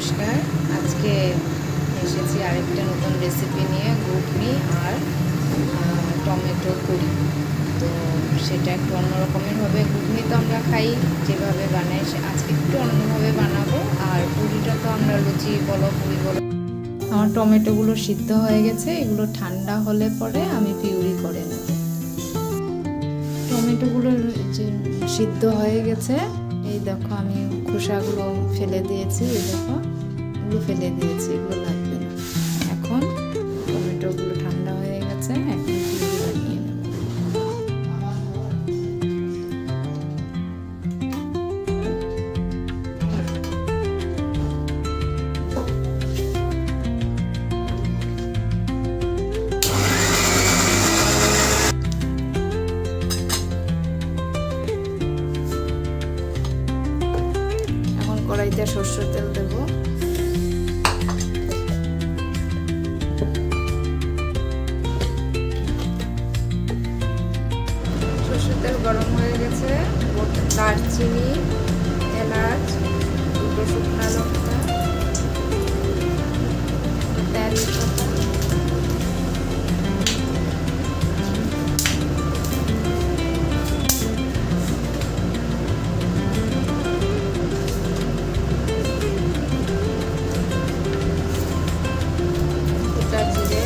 নমস্কার। আজকে এসেছি আরেকটা নতুন রেসিপি নিয়ে, ঘুগনি আর টমেটো পুরি। তো সেটা একটু অন্য রকমের হবে। ঘুগনি তো আমরা খাই যেভাবে বানাই, আজকে একটু অন্যভাবে বানাবো। আর পুরিটা তো আমরা লুচি বলো পুরি বলো। আমার টমেটোগুলো সিদ্ধ হয়ে গেছে, এগুলো ঠান্ডা হলে পরে আমি পিউরি করে নেব। টমেটোগুলো যে সিদ্ধ হয়ে গেছে, এই দেখো আমি খোসাগুলো ফেলে দিয়েছি, এই দেখো এগুলো ফেলে দিয়েছি, এগুলো লাগবে না। এখন টমেটোগুলো ঠান্ডা হয়ে গেছে, এখন পিউরি বানিয়ে নেব। এখন কড়াইতে সরষের তেল দেবো। সরষের তেল গরম হয়ে গেছে, দারচিনি, এলাচ, দুটো শুকনো লঙ্কা, তেজপাতা, গোটা জিরে,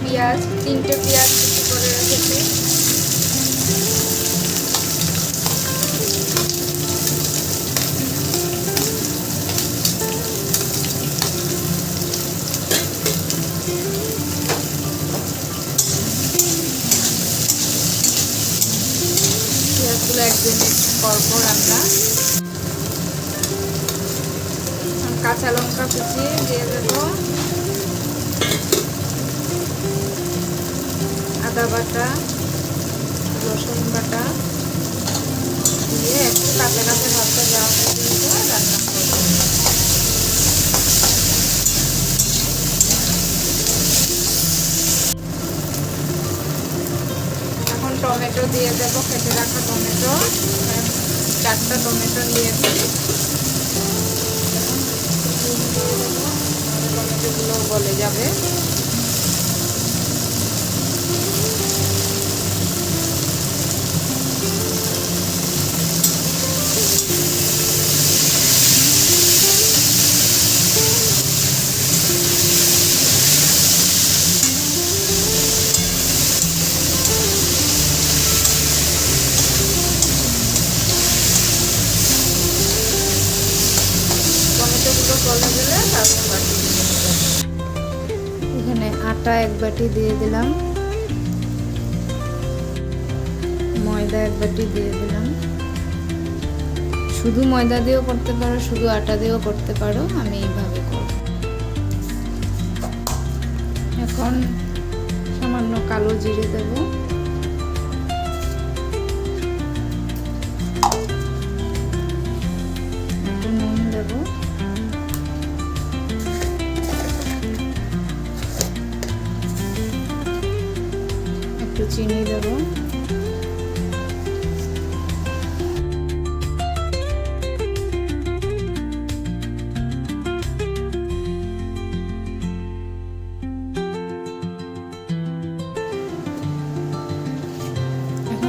পেঁয়াজ, 3টে পেঁয়াজ কুচি করে রেখেছি। পেঁয়াজগুলো 1 মিনিট পর রান্না। কাঁচা লঙ্কা কুচিয়ে দিয়ে দেবো, আদা বাটা, রসুন বাটা দিয়ে একটু কাঁচা কাঁচা ভাবটা যাওয়া পর্যন্ত রান্না করব। এখন টমেটো দিয়ে দেবো, কেটে রাখা টমেটো, 4টা টমেটো নিয়েছি। টমেটোগুলো গলে যাবে। টমেটোগুলো গলে গেলে তারপর বাটি এখানে আটা 1 বাটি দিয়ে দিলাম, ময়দা 1 বাটি দিয়ে দিলাম। শুধু ময়দা দিয়েও করতে পারো, শুধু আটা দিয়েও করতে পারো, আমি এইভাবে করব। এখন সামান্য কালো জিরে দেব, একটু নুন দেব, একটু চিনি দেব,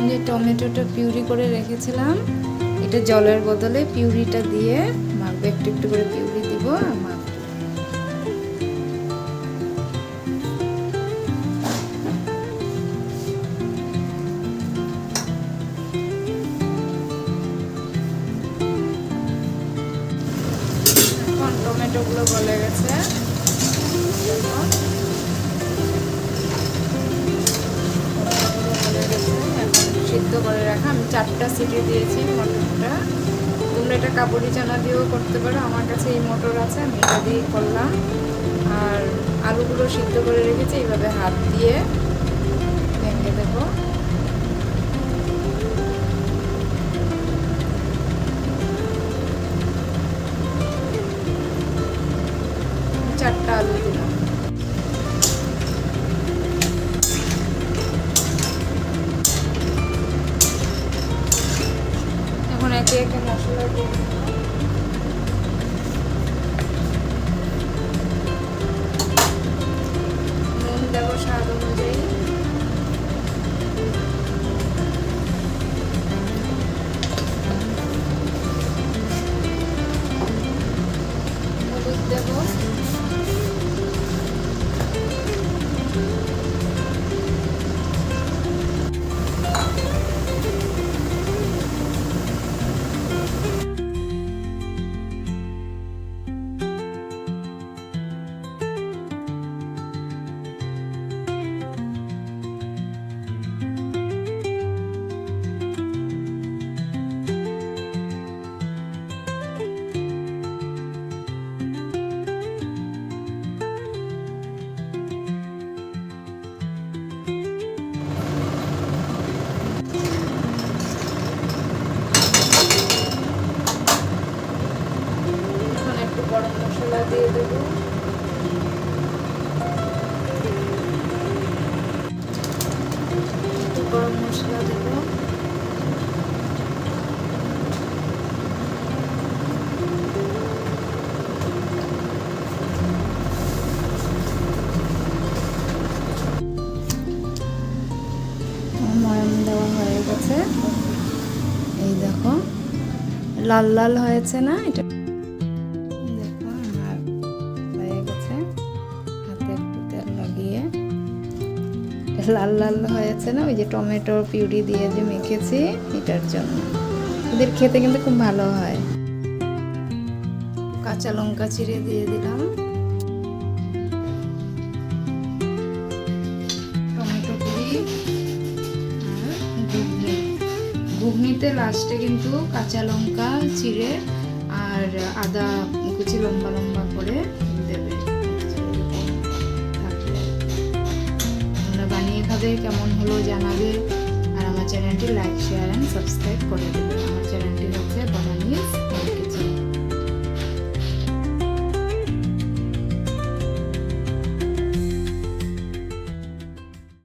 যে টমেটোটা পিউরি করে রেখেছিলাম, এটা জলের বদলে পিউরিটা দিয়ে মাখবো। একটু একটু করে পিউরি দিব আর মাখবো। এখন টমেটোগুলো গলে গেছে, সিদ্ধ করে রাখা আমি 4টা সিটি দিয়েছি মটরটা। তোমরা এটা কাবুলি চানা দিয়েও করতে পারো, আমার কাছে এই মটর আছে, আমি এটা দিয়েই করলাম। আর আলুগুলো সিদ্ধ করে রেখেছি, এইভাবে হাত দিয়ে ভেঙে দেবো। 4টা আলু দিলাম। এখন একে একে মশলা দিয়ে নুন দেবো স্বাদ অনুযায়ী, হলুদ দেবো, গরম মশলা দিয়ে দেবো, গরম মশলা দেবো, ময়াম দেওয়া হয়ে গেছে। এই দেখো লাল লাল হয়েছে না, এটা লাল লাল হয়েছে না, ওই যে টমেটোর পিউরি দিয়ে যে মেখেছি এটার জন্য। এদের খেতে কিন্তু খুব ভালো হয়। কাঁচা লঙ্কা চিড়ে দিয়ে দিলাম, টমেটো পুরি আর ঘুগনি। ঘুগনিতে লাস্টে কিন্তু কাঁচা লঙ্কা চিড়ে আর আদা কুচি লম্বা লম্বা করে দেবে। বানিয়ে খাবে, কেমন হলো জানাবে, আর আমার চ্যানেলটি লাইক শেয়ার অ্যান্ড সাবস্ক্রাইব করে দেবে। আমার চ্যানেলটি হচ্ছে